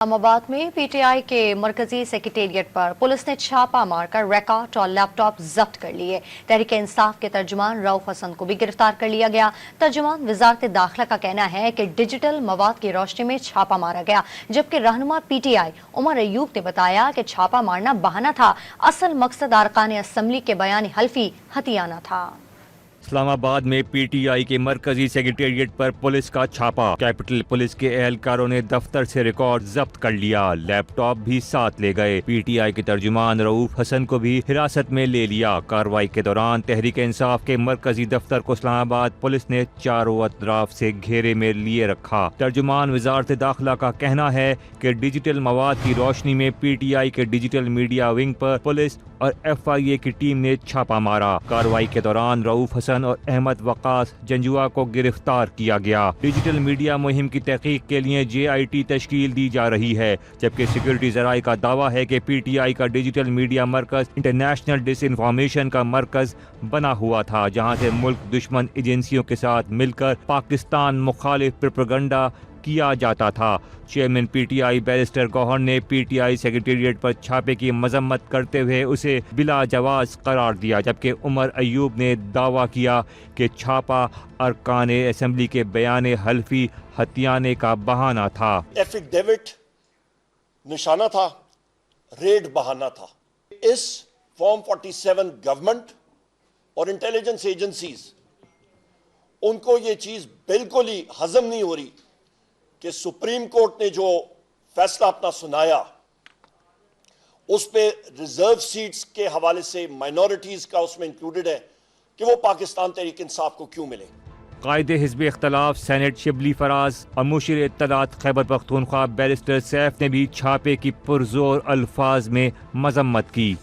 اسلام آباد میں پی ٹی آئی کے مرکزی سیکریٹریٹ پر پولیس نے چھاپا مار کر ریکارڈ اور لیپ ٹاپ ضبط کر لیے۔ تحریک انصاف کے ترجمان رؤف حسن کو بھی گرفتار کر لیا گیا۔ ترجمان وزارت داخلہ کا کہنا ہے کہ ڈیجیٹل مواد کی روشنی میں چھاپا مارا گیا، جبکہ رہنما پی ٹی آئی عمر ایوب نے بتایا کہ چھاپا مارنا بہانہ تھا، اصل مقصد ارکان اسمبلی کے بیان حلفی ہتھیانہ تھا۔ اسلام آباد میں پی ٹی آئی کے مرکزی سیکریٹریٹ پر پولیس کا چھاپا۔ کیپٹل پولیس کے اہلکاروں نے دفتر سے ریکارڈ ضبط کر لیا، لیپ ٹاپ بھی ساتھ لے گئے۔ پی ٹی آئی کے ترجمان رؤف حسن کو بھی حراست میں لے لیا۔ کارروائی کے دوران تحریک انصاف کے مرکزی دفتر کو اسلام آباد پولیس نے چاروں اطراف سے گھیرے میں لیے رکھا۔ ترجمان وزارت داخلہ کا کہنا ہے کہ ڈیجیٹل مواد کی روشنی میں پی ٹی آئی کے ڈیجیٹل میڈیا ونگ پر پولیس اور ایف آئی اے کی ٹیم نے چھاپا مارا۔ کارروائی کے دوران رؤف حسن اور احمد وقاص جنجوا کو گرفتار کیا گیا۔ ڈیجیٹل میڈیا مہم کی تحقیق کے لیے جے آئی ٹی تشکیل دی جا رہی ہے، جبکہ سیکورٹی ذرائع کا دعویٰ ہے کہ پی ٹی آئی کا ڈیجیٹل میڈیا مرکز انٹرنیشنل ڈس انفارمیشن کا مرکز بنا ہوا تھا، جہاں سے ملک دشمن ایجنسیوں کے ساتھ مل کر پاکستان مخالف پروپیگنڈا کیا جاتا تھا۔ Chairman P T I barrister Gohar نے پی ٹی آئی سیکریٹریٹ پر چھاپے کی مذمت کرتے ہوئے اسے بلا جواز قرار دیا، جبکہ عمر ایوب نے دعویٰ کیا کہ چھاپا ارکان اسمبلی کے بیان حلفی ہتھیانے کا بہانہ تھا۔ ایفیڈیوٹ نشانہ تھا، ریڈ بہانہ تھا۔ اس فارم 47 گورنمنٹ اور انٹیلیجنس ایجنسیز ان کو یہ چیز بالکل ہی ہضم نہیں ہو رہی کہ سپریم کورٹ نے جو فیصلہ اپنا سنایا اس پہ ریزرو سیٹس کے حوالے سے مائنورٹیز کا اس میں انکلوڈڈ ہے کہ وہ پاکستان تحریک انصاف کو کیوں ملے۔ قائد حزب اختلاف سینٹ شبلی فراز اور مشیر اطلاعات خیبر پختونخوا بیرسٹر سیف نے بھی چھاپے کی پرزور الفاظ میں مذمت کی۔